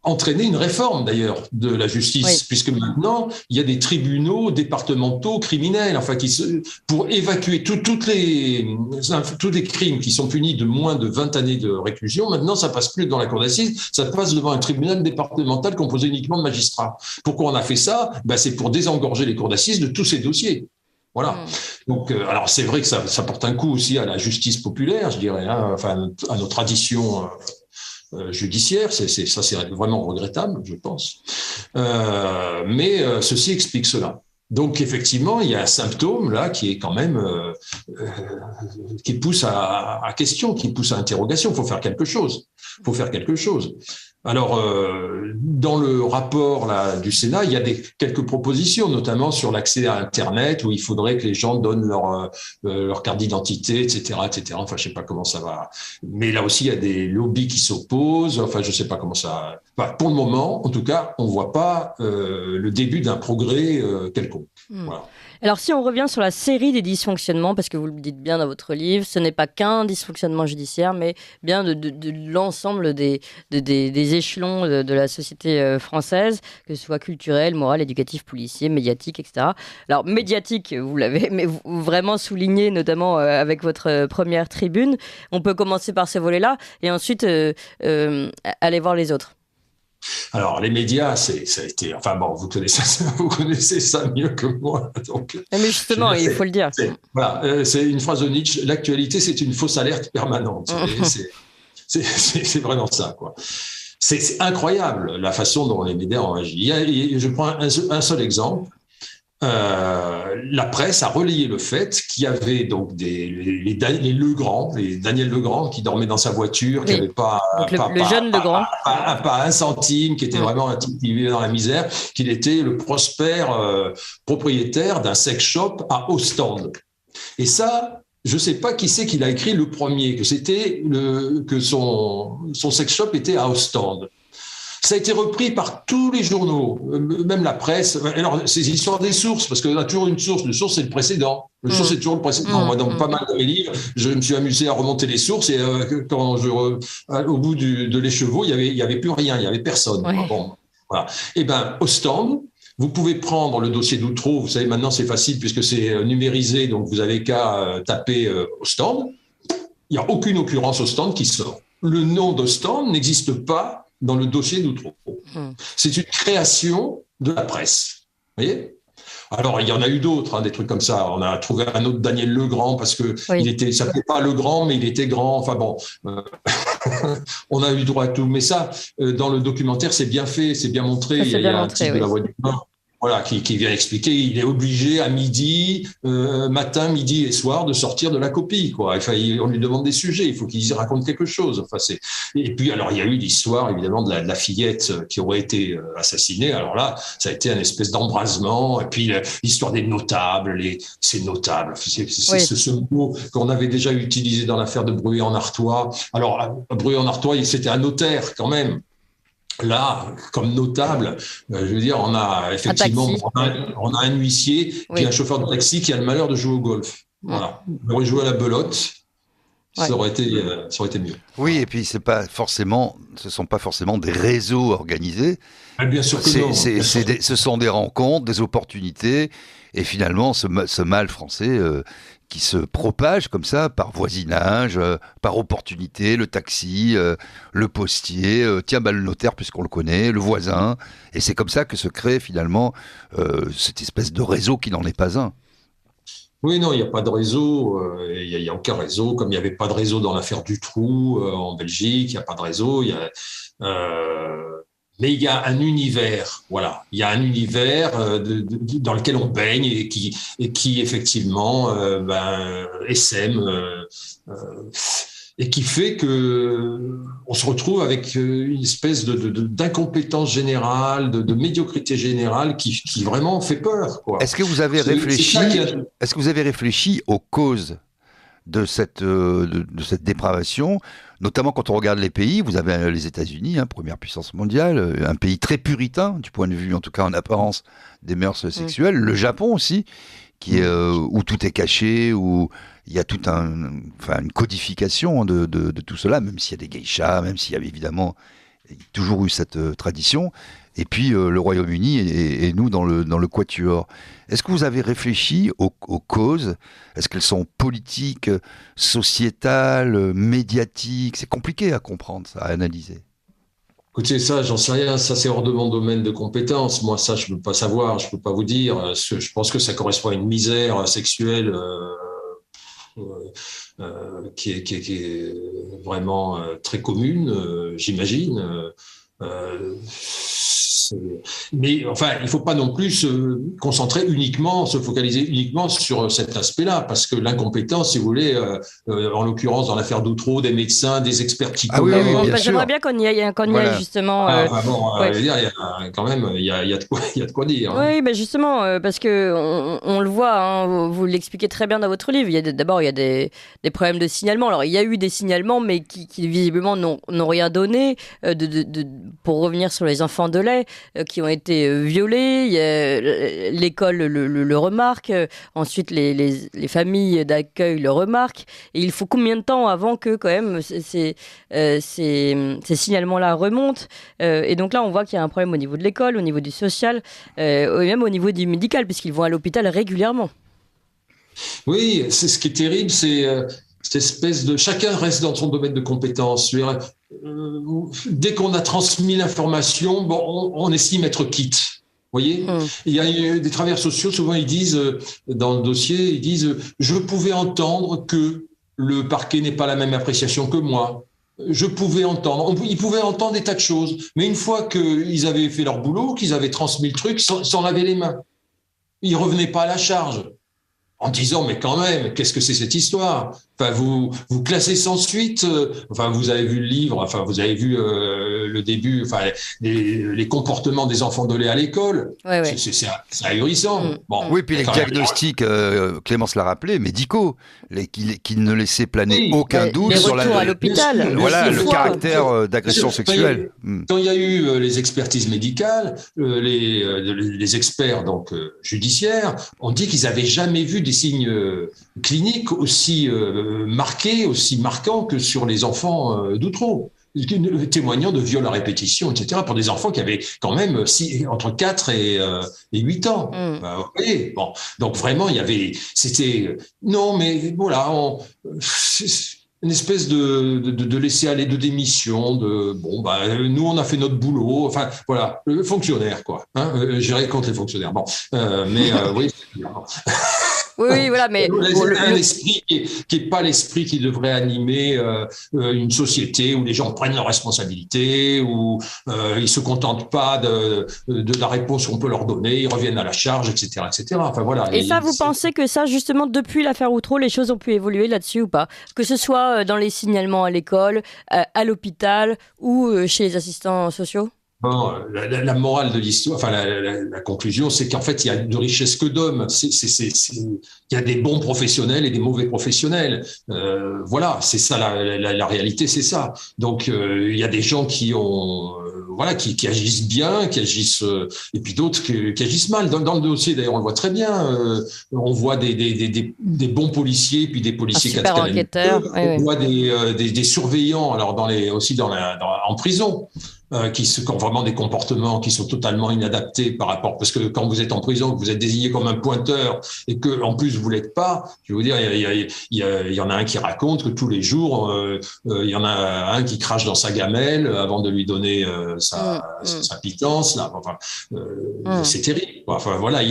entraîné une réforme d'ailleurs de la justice, puisque maintenant il y a des tribunaux départementaux criminels, pour évacuer tous les crimes qui sont punis de moins de 20 années de réclusion. Maintenant, ça passe plus dans la cour d'assises, ça passe devant un tribunal départemental composé uniquement de magistrats. Pourquoi on a fait ça ? C'est pour désengorger les cours d'assises de tous ces dossiers. Voilà. Donc, alors c'est vrai que ça porte un coup aussi à la justice populaire, je dirais, hein, enfin à nos traditions judiciaires. C'est vraiment regrettable, je pense. Mais ceci explique cela. Donc effectivement, il y a un symptôme là qui est quand même qui pousse à question, qui pousse à interrogation. Il faut faire quelque chose. Alors, dans le rapport là, du Sénat, il y a quelques propositions, notamment sur l'accès à Internet, où il faudrait que les gens donnent leur carte d'identité, etc., etc. Enfin, je sais pas comment ça va. Mais là aussi, il y a des lobbies qui s'opposent. Enfin, je sais pas comment ça. Enfin, pour le moment, en tout cas, on voit pas le début d'un progrès quelconque. Voilà. Alors, si on revient sur la série des dysfonctionnements, parce que vous le dites bien dans votre livre, ce n'est pas qu'un dysfonctionnement judiciaire, mais bien de l'ensemble des échelons de la société française, que ce soit culturel, moral, éducatif, policier, médiatique, etc. Alors, médiatique, vous l'avez mais vous vraiment souligné, notamment avec votre première tribune. On peut commencer par ces volets-là, et ensuite aller voir les autres. Alors, les médias, ça a été... Enfin bon, vous connaissez ça mieux que moi. Donc, mais justement, il faut le dire. C'est une phrase de Nietzsche, l'actualité, c'est une fausse alerte permanente. C'est vraiment ça, quoi. C'est incroyable la façon dont les médias ont agi. Je prends un seul exemple. La presse a relayé le fait qu'il y avait donc les Legrand, les Daniel Legrand qui dormait dans sa voiture, qui n'avait pas un centime, qui était vraiment un type qui vivait dans la misère, qu'il était le prospère propriétaire d'un sex shop à Ostende. Et ça, je ne sais pas qui c'est qui l'a écrit le premier, que son sex shop était à Ostende. Ça a été repris par tous les journaux, même la presse. Alors, c'est l'histoire des sources, parce qu'on a toujours une source. Le source, c'est le précédent. Le source, c'est toujours le précédent. Moi, dans pas mal de mes livres, je me suis amusé à remonter les sources et quand au bout de l'écheveau, il y avait plus rien, il y avait personne. Ouais. Bon, voilà. Et ben, Ostende, vous pouvez prendre le dossier d'Outreau. Vous savez, maintenant, c'est facile puisque c'est numérisé, donc vous avez qu'à taper Ostende. Il n'y a aucune occurrence Ostende qui sort. Le nom d'Ostende n'existe pas dans le dossier d'Outreau. C'est une création de la presse. Vous voyez ? Alors, il y en a eu d'autres, des trucs comme ça. On a trouvé un autre Daniel Legrand parce que il s'appelait pas Legrand, mais il était grand. Enfin bon, on a eu droit à tout. Mais ça, dans le documentaire, c'est bien fait, c'est bien montré. Il y a un type de la Voix du Nord. Voilà, qui vient expliquer, il est obligé à matin, midi et soir, de sortir de la copie, quoi. Enfin, on lui demande des sujets, il faut qu'il y raconte quelque chose. Enfin, et puis, alors, il y a eu l'histoire, évidemment, de la fillette qui aurait été assassinée. Alors là, ça a été un espèce d'embrasement. Et puis, l'histoire des notables, c'est notable. C'est ce mot qu'on avait déjà utilisé dans l'affaire de Bruay-en-Artois. Alors, Bruay-en-Artois, c'était un notaire, quand même. Là, comme notable, je veux dire, on a effectivement on a un huissier qui est un chauffeur de taxi qui a le malheur de jouer au golf. Voilà. Il aurait joué à la belote, ça aurait été mieux. Oui, et puis ce sont pas forcément des réseaux organisés. Mais bien sûr que non. Ce sont des rencontres, des opportunités, et finalement ce mal français qui se propage comme ça, par voisinage, par opportunité, le taxi, le postier, le notaire puisqu'on le connaît, le voisin. Et c'est comme ça que se crée finalement cette espèce de réseau qui n'en est pas un. Oui, non, il n'y a pas de réseau. Il n'y a aucun réseau, comme il n'y avait pas de réseau dans l'affaire Dutroux en Belgique, il n'y a pas de réseau. Mais il y a un univers, voilà. Il y a un univers dans lequel on baigne et qui effectivement essaime et qui fait que on se retrouve avec une espèce d'incompétence générale, de médiocrité générale qui vraiment fait peur, quoi. Est-ce que vous avez réfléchi aux causes de cette dépravation, notamment quand on regarde les pays? Vous avez les États-Unis, première puissance mondiale, un pays très puritain du point de vue, en tout cas en apparence, des mœurs sexuelles. Le Japon aussi, qui est où tout est caché, où il y a toute une codification de tout cela, même s'il y a des geishas, même s'il y avait évidemment toujours eu cette tradition. Et puis le Royaume-Uni et nous dans le quatuor. Est-ce que vous avez réfléchi aux causes? Est-ce qu'elles sont politiques, sociétales, médiatiques? C'est compliqué à comprendre, ça, à analyser. Écoutez, ça, j'en sais rien. Ça, c'est hors de mon domaine de compétences. Moi, ça, je ne peux pas savoir. Je ne peux pas vous dire. Je pense que ça correspond à une misère sexuelle qui est vraiment très commune, j'imagine. Mais enfin, il ne faut pas non plus se focaliser uniquement sur cet aspect-là, parce que l'incompétence, si vous voulez, en l'occurrence dans l'affaire d'Outreau, des médecins, des experts psychologues. J'aimerais bien qu'on y aille justement. Il y a quand même, il y a de quoi dire. Oui, mais justement, parce que on le voit, vous l'expliquez très bien dans votre livre. Il y a des problèmes de signalement. Alors, il y a eu des signalements, mais qui visiblement n'ont rien donné. Pour revenir sur les enfants de lait qui ont été violés, l'école le remarque, ensuite les familles d'accueil le remarquent, et il faut combien de temps avant que quand même ces signalements-là remontent, et donc là on voit qu'il y a un problème au niveau de l'école, au niveau du social, et même au niveau du médical, puisqu'ils vont à l'hôpital régulièrement. Oui, c'est ce qui est terrible, c'est cette espèce de... Chacun reste dans son domaine de compétences. Dès qu'on a transmis l'information, on estime être quitte. Vous voyez ? Il y a des travailleurs sociaux, souvent ils disent, dans le dossier, je pouvais entendre que le parquet n'est pas la même appréciation que moi. Je pouvais entendre. Ils pouvaient entendre des tas de choses. Mais une fois qu'ils avaient fait leur boulot, qu'ils avaient transmis le truc, ils s'en lavaient les mains. Ils ne revenaient pas à la charge. En disant, mais quand même, qu'est-ce que c'est cette histoire ? Enfin, vous classez sans suite. Vous avez vu le livre. Vous avez vu le début. Les comportements des enfants de lait à l'école. Ouais. C'est ahurissant. Bon. Oui, puis les diagnostics, Clémence l'a rappelé, médicaux, qui ne laissaient planer aucun doute sur à l'hôpital. Voilà, le caractère d'agression sexuelle. Quand il y a eu les expertises médicales, les experts judiciaires ont dit qu'ils n'avaient jamais vu des signes cliniques aussi marqués, aussi marquants que sur les enfants d'Outreau, témoignant de viols à répétition, etc., pour des enfants qui avaient quand même entre 4 et 8 ans. Vous voyez, bon. Donc vraiment, non, mais voilà, une espèce de laisser aller, de démission, nous on a fait notre boulot, enfin voilà, le fonctionnaire quoi, j'irai contre les fonctionnaires. Bon, oui. Oui, voilà, mais un esprit qui n'est pas l'esprit qui devrait animer une société où les gens prennent leurs responsabilités, où ils se contentent pas de la réponse qu'on peut leur donner, ils reviennent à la charge, etc., etc. Enfin voilà. Et ça, vous pensez que ça, justement, depuis l'affaire Outreau, les choses ont pu évoluer là-dessus ou pas ? Que ce soit dans les signalements à l'école, à l'hôpital ou chez les assistants sociaux ? Bon, la morale de l'histoire, la conclusion, c'est qu'en fait, il y a de richesse que d'hommes. Il y a des bons professionnels et des mauvais professionnels. Voilà, c'est ça la réalité, c'est ça. Donc, il y a des gens qui ont, qui agissent bien, qui agissent, et puis d'autres qui agissent mal. Dans le dossier, d'ailleurs, on le voit très bien. On voit des bons policiers, puis des policiers super enquêteurs. On voit des surveillants, alors en prison. Qui ont vraiment des comportements qui sont totalement inadaptés par rapport, parce que quand vous êtes en prison, que vous êtes désigné comme un pointeur et que en plus vous l'êtes pas, je vais vous dire, il y en a un qui raconte que tous les jours, il y en a un qui crache dans sa gamelle avant de lui donner sa pitance. Là, c'est terrible. Enfin voilà.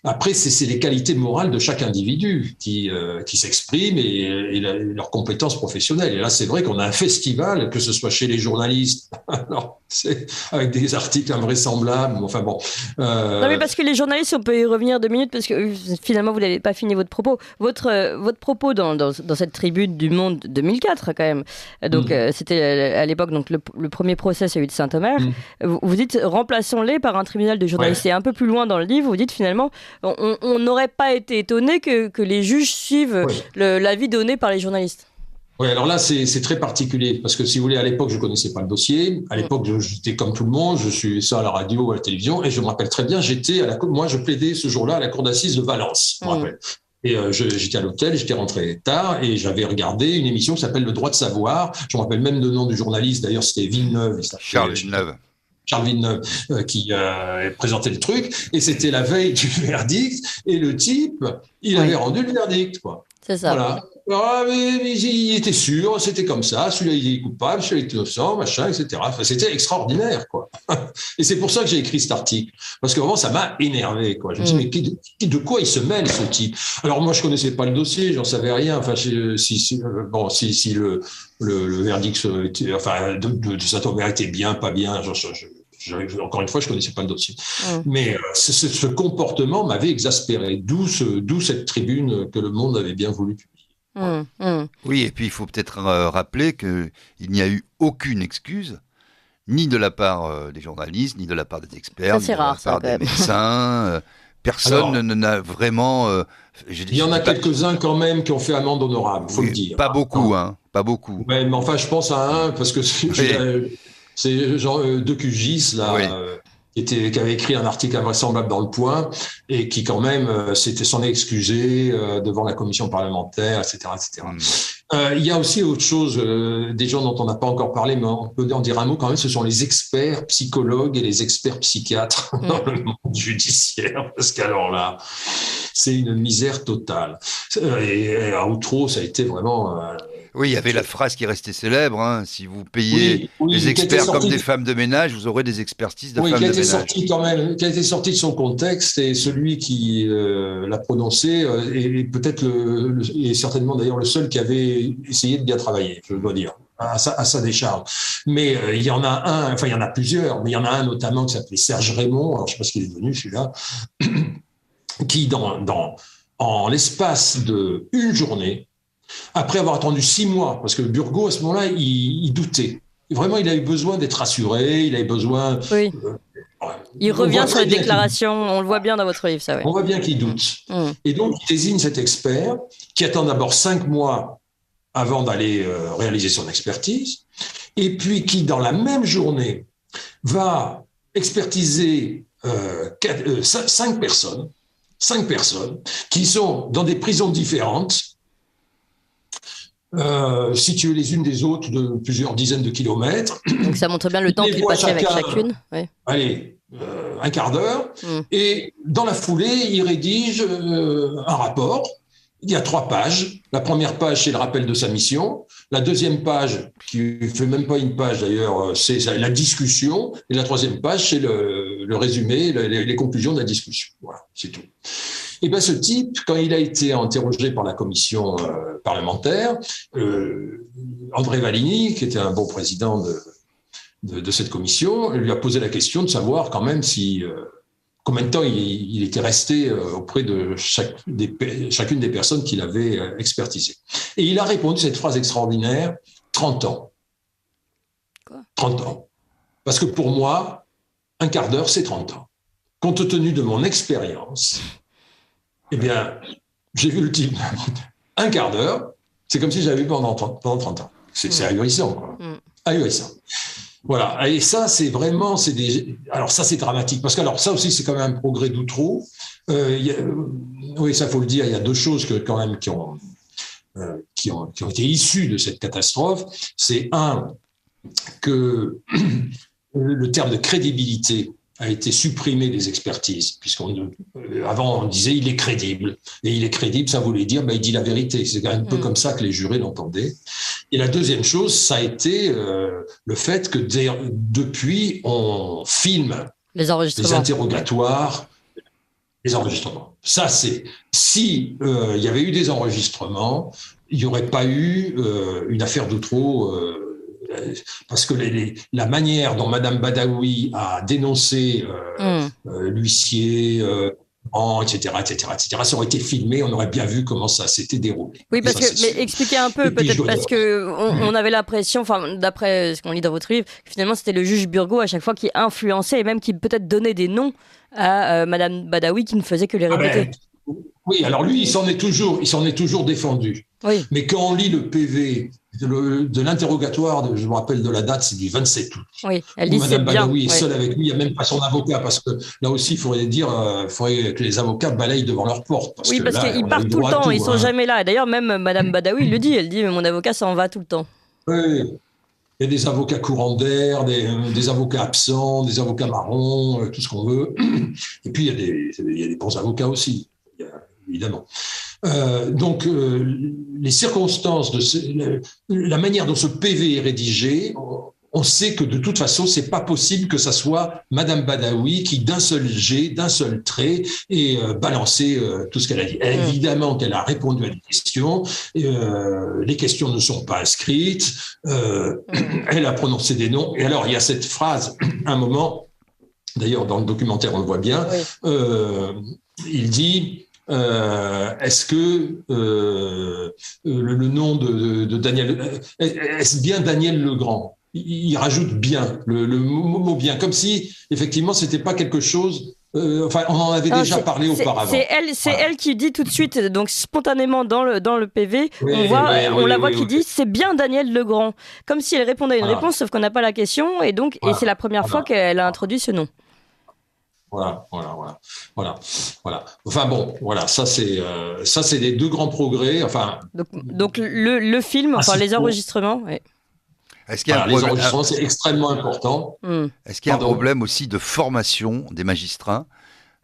Après, c'est les qualités morales de chaque individu qui s'expriment et leurs compétences professionnelles. Et là, c'est vrai qu'on a un festival, que ce soit chez les journalistes. Alors, c'est avec des articles invraisemblables, enfin bon. Non mais parce que les journalistes, on peut y revenir 2 minutes, parce que finalement vous n'avez pas fini votre propos. Votre propos dans cette tribune du Monde 2004 quand même. Donc c'était à l'époque donc le premier procès celui de Saint-Omer. Vous dites remplaçons-les par un tribunal de journalistes. Et un peu plus loin dans le livre, vous dites finalement on n'aurait pas été étonné que les juges suivent l'avis donné par les journalistes. Oui, alors là, c'est très particulier, parce que si vous voulez, à l'époque, je connaissais pas le dossier. À l'époque, j'étais comme tout le monde, je suivais ça à la radio, à la télévision, et je me rappelle très bien, moi, je plaidais ce jour-là à la cour d'assises de Valence, je me rappelle. Et j'étais à l'hôtel, j'étais rentré tard, et j'avais regardé une émission qui s'appelle Le Droit de Savoir. Je me rappelle même le nom du journaliste, d'ailleurs, c'était Villeneuve. Charles Villeneuve, qui présentait le truc, et c'était la veille du verdict, et le type, il avait rendu le verdict, quoi. C'est ça. Voilà. Mais il était sûr, c'était comme ça, celui-là il est coupable, celui-là il est innocent, machin, etc. Enfin, c'était extraordinaire, quoi. Et c'est pour ça que j'ai écrit cet article, parce que vraiment ça m'a énervé, quoi. Je me dis mais de quoi il se mêle, ce type? Alors moi je connaissais pas le dossier, j'en savais rien. Enfin si le verdict de Saint-Omer était bien, pas bien, encore une fois, je ne connaissais pas le dossier. Mais ce comportement m'avait exaspéré, d'où cette tribune que Le Monde avait bien voulu publier. Oui, et puis il faut peut-être rappeler qu'il n'y a eu aucune excuse, ni de la part des journalistes, ni de la part des experts, ni de la part des médecins. Personne n'a vraiment... il y en a quelques-uns quand même qui ont fait amende honorable, il faut le dire. Pas beaucoup, pas beaucoup. Ouais, mais enfin, je pense à un, parce que c'est genre De Cugis, là, qui avait écrit un article invraisemblable dans Le Point, et qui quand même s'en est excusé devant la commission parlementaire, etc. etc. Il y a aussi autre chose, des gens dont on n'a pas encore parlé, mais on peut en dire un mot quand même, ce sont les experts psychologues et les experts psychiatres dans le monde judiciaire, parce qu'alors là, c'est une misère totale. Et à Outreau, ça a été vraiment... Oui, il y avait la phrase qui restait célèbre, si vous payez les experts comme des femmes de ménage, vous aurez des expertises de femmes de ménage. Qui a été sorti de son contexte, et celui qui l'a prononcé est peut-être et certainement d'ailleurs le seul qui avait essayé de bien travailler, je dois dire, à sa décharge. Mais il y en a un, enfin il y en a plusieurs, mais il y en a un notamment qui s'appelait Serge Raymond, alors je ne sais pas ce qu'il est devenu celui-là, qui en l'espace de une journée, après avoir attendu 6 mois, parce que Burgot, à ce moment-là, il doutait. Vraiment, il avait besoin d'être rassuré, il avait besoin... Oui. Il revient sur les déclarations, on le voit bien dans votre livre, ça. On voit bien qu'il doute. Et donc, il désigne cet expert, qui attend d'abord 5 mois avant d'aller réaliser son expertise, et puis qui, dans la même journée, va expertiser 5 personnes qui sont dans des prisons différentes, situées les unes des autres de plusieurs dizaines de kilomètres. Donc ça montre bien le temps qu'il passait avec chacune. Allez, un quart d'heure. Et dans la foulée, il rédige un rapport. Il y a 3 pages. La première page, c'est le rappel de sa mission. La deuxième page, qui ne fait même pas une page d'ailleurs, c'est la discussion. Et la troisième page, c'est le résumé, les conclusions de la discussion. Voilà, c'est tout. Et bien ce type, quand il a été interrogé par la commission parlementaire, André Valigny, qui était un bon président de cette commission, lui a posé la question de savoir quand même combien de temps il était resté auprès de chacune des personnes qu'il avait expertisées. Et il a répondu cette phrase extraordinaire, 30 ans. Quoi ? 30 ans. Parce que pour moi, un quart d'heure, c'est 30 ans. Compte tenu de mon expérience, eh bien, j'ai vu le type un quart d'heure, c'est comme si j'avais vu pendant 30 ans. C'est ahurissant, quoi. Ahurissant. Voilà. Et ça, c'est vraiment, alors ça, c'est dramatique. Parce que, alors, ça aussi, c'est quand même un progrès d'Outreau. Oui, ça, faut le dire, il y a 2 choses quand même qui ont été issues de cette catastrophe. C'est que le terme de crédibilité a été supprimé des expertises, puisqu'avant on disait il est crédible, et il est crédible, ça voulait dire il dit la vérité. C'est un peu comme ça que les jurés l'entendaient. Et la deuxième chose, ça a été le fait que depuis on filme les interrogatoires, les enregistrements. Ça, c'est si il y avait eu des enregistrements, il n'y aurait pas eu une affaire d'Outreau. Parce que la manière dont Madame Badawi a dénoncé l'huissier, etc., ça aurait été filmé, on aurait bien vu comment ça s'était déroulé. Oui, mais expliquez un peu, peut-être, parce qu'on avait l'impression, d'après ce qu'on lit dans votre livre, que finalement c'était le juge Burgot à chaque fois qui influençait et même qui peut-être donnait des noms à Madame Badawi qui ne faisait que les répéter. Oui, alors lui, il s'en est toujours défendu. Oui. Mais quand on lit le PV de l'interrogatoire, je me rappelle de la date, c'est du 27 août. Oui, elle dit Madame Badawi est bien. seule avec lui, il n'y a même pas son avocat, parce que là aussi, il faudrait que les avocats balayent devant leur porte. Parce qu'ils partent tout le temps, ils ne sont jamais là. Et d'ailleurs, même Madame Badawi le dit, elle dit, mais mon avocat s'en va tout le temps. Oui. Il y a des avocats courants d'air, des avocats absents, des avocats marrons, tout ce qu'on veut. Et puis, il y a des bons avocats aussi, évidemment. Donc, les circonstances la manière dont ce PV est rédigé, on sait que de toute façon, c'est pas possible que ça soit Madame Badawi qui, d'un seul jet, d'un seul trait, ait balancé tout ce qu'elle a dit. Évidemment qu'elle a répondu à des questions. Les questions ne sont pas inscrites. Elle a prononcé des noms. Et alors, il y a cette phrase, un moment, d'ailleurs, dans le documentaire, on le voit bien, il dit... est-ce que le nom de Daniel... Est-ce bien Daniel Legrand ? Il rajoute bien, le mot bien, comme si, effectivement, c'était pas quelque chose... enfin, on en avait déjà parlé auparavant. C'est elle qui dit tout de suite, donc spontanément dans le PV, on la voit qui dit « c'est bien Daniel Legrand », comme si elle répondait à une réponse, sauf qu'on n'a pas la question, et donc et c'est la première fois qu'elle a introduit ce nom. Voilà. Enfin bon, voilà, ça c'est les deux grands progrès. Enfin. Donc le film, enfin les enregistrements. Ouais. Est-ce qu'il y a les enregistrements, c'est extrêmement important. Est-ce qu'il y a un problème aussi de formation des magistrats,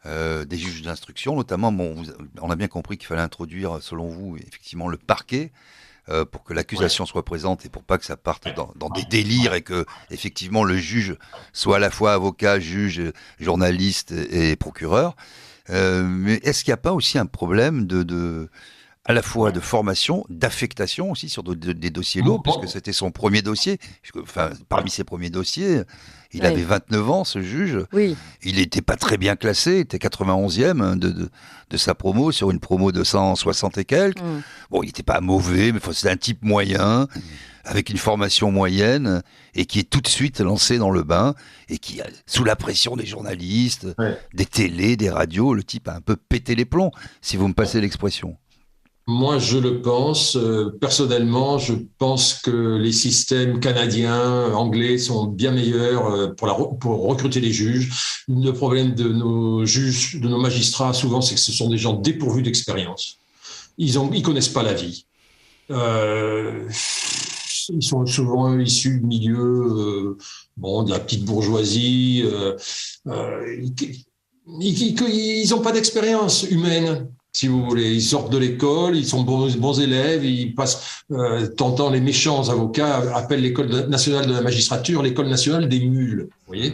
des juges d'instruction, notamment, on a bien compris qu'il fallait introduire, selon vous, effectivement, le parquet, pour que l'accusation soit présente et pour pas que ça parte dans des délires et que, effectivement, le juge soit à la fois avocat, juge, journaliste et procureur. Mais est-ce qu'il n'y a pas aussi un problème à la fois de formation, d'affectation aussi sur des dossiers lourds, puisque c'était son premier dossier. Enfin, parmi ses premiers dossiers, il avait 29 ans, ce juge. Oui. Il n'était pas très bien classé, il était 91e de sa promo, sur une promo de 160 et quelques. Bon, il n'était pas mauvais, mais c'était un type moyen, avec une formation moyenne, et qui est tout de suite lancé dans le bain, et qui, sous la pression des journalistes, des télés, des radios, le type a un peu pété les plombs, si vous me passez l'expression. Moi, je le pense. Personnellement, je pense que les systèmes canadiens, anglais sont bien meilleurs pour recruter les juges. Le problème de nos juges, de nos magistrats, souvent, c'est que ce sont des gens dépourvus d'expérience. Ils connaissent pas la vie. Ils sont souvent issus de milieux, de la petite bourgeoisie. Ils n'ont pas d'expérience humaine. Si vous voulez, ils sortent de l'école, ils sont bons élèves, ils passent, tentant les méchants avocats appellent l'école nationale de la magistrature l'école nationale des mules. Vous voyez,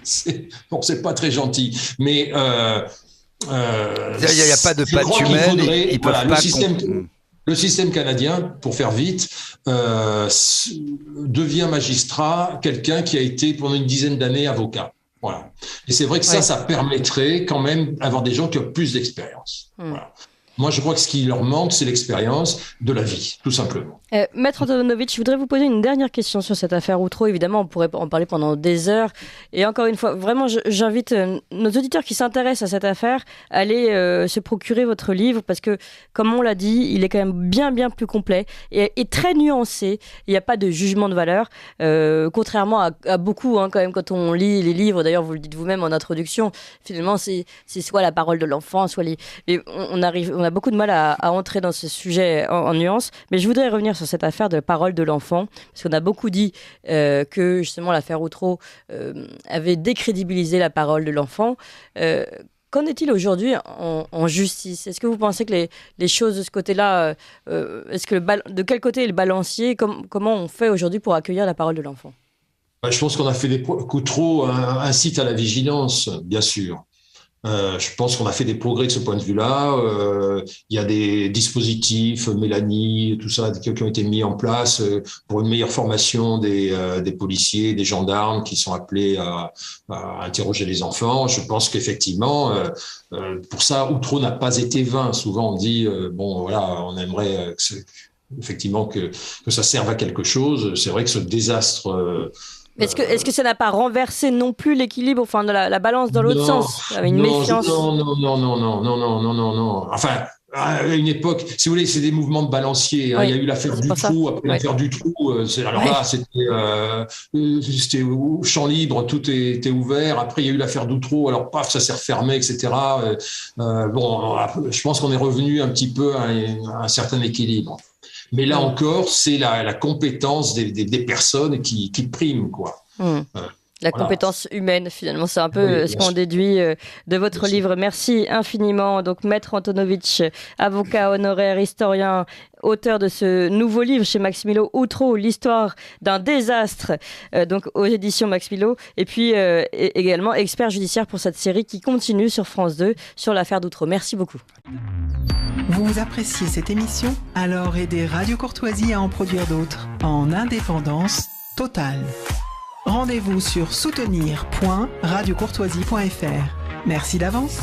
c'est pas très gentil, mais il n'y a pas de patte humaine. Ils peuvent pas. Le système canadien, pour faire vite, devient magistrat quelqu'un qui a été pendant une dizaine d'années avocat. Voilà. Et c'est vrai que ça permettrait quand même d'avoir des gens qui ont plus d'expérience. Voilà. Moi, je crois que ce qui leur manque, c'est l'expérience de la vie, tout simplement. Maître Antonovitch, je voudrais vous poser une dernière question sur cette affaire Outreau. Évidemment, on pourrait en parler pendant des heures. Et encore une fois, vraiment, j'invite nos auditeurs qui s'intéressent à cette affaire à aller se procurer votre livre parce que, comme on l'a dit, il est quand même bien plus complet et très nuancé. Il n'y a pas de jugement de valeur, contrairement à beaucoup, quand même, quand on lit les livres. D'ailleurs, vous le dites vous-même en introduction, finalement, c'est soit la parole de l'enfant, soit on a beaucoup de mal à entrer dans ce sujet en nuances. Mais je voudrais revenir sur cette affaire de parole de l'enfant, parce qu'on a beaucoup dit que justement l'affaire Outreau avait décrédibilisé la parole de l'enfant. Qu'en est-il aujourd'hui en justice ? Est-ce que vous pensez que les choses de ce côté-là, de quel côté est le balancier ? Comment on fait aujourd'hui pour accueillir la parole de l'enfant ? Je pense qu'on a fait Outreau incite à la vigilance, bien sûr. Je pense qu'on a fait des progrès de ce point de vue-là. Il y a des dispositifs, Mélanie, tout ça, qui ont été mis en place pour une meilleure formation des policiers, des gendarmes qui sont appelés à interroger les enfants. Je pense qu'effectivement, pour ça, Outreau n'a pas été vain. Souvent, on dit, on aimerait effectivement que ça serve à quelque chose. C'est vrai que ce désastre... Est-ce que ça n'a pas renversé non plus l'équilibre, de la balance dans l'autre sens, avec une méfiance ? Non. Enfin, à une époque, si vous voulez, c'est des mouvements de balancier. Il y a eu l'affaire Dutroux, après l'affaire Dutroux. C'était au champ libre, tout était ouvert. Après, il y a eu l'affaire Dutroux, alors paf, ça s'est refermé, etc. Je pense qu'on est revenu un petit peu à un certain équilibre. Mais là encore, c'est la compétence des personnes qui prime, quoi. La Voilà. compétence humaine, finalement, c'est un peu Oui, ce qu'on déduit de votre Merci. livre. Merci infiniment. Donc, Maître Antonovitch, avocat honoraire, historien, auteur de ce nouveau livre chez Max Milo, Outreau, l'histoire d'un désastre, donc aux éditions Max Milo. Et puis également expert judiciaire pour cette série qui continue sur France 2 sur l'affaire d'Outreau. Merci beaucoup. Vous appréciez cette émission? Alors aidez Radio Courtoisie à en produire d'autres en indépendance totale. Rendez-vous sur soutenir.radiocourtoisie.fr. Merci d'avance.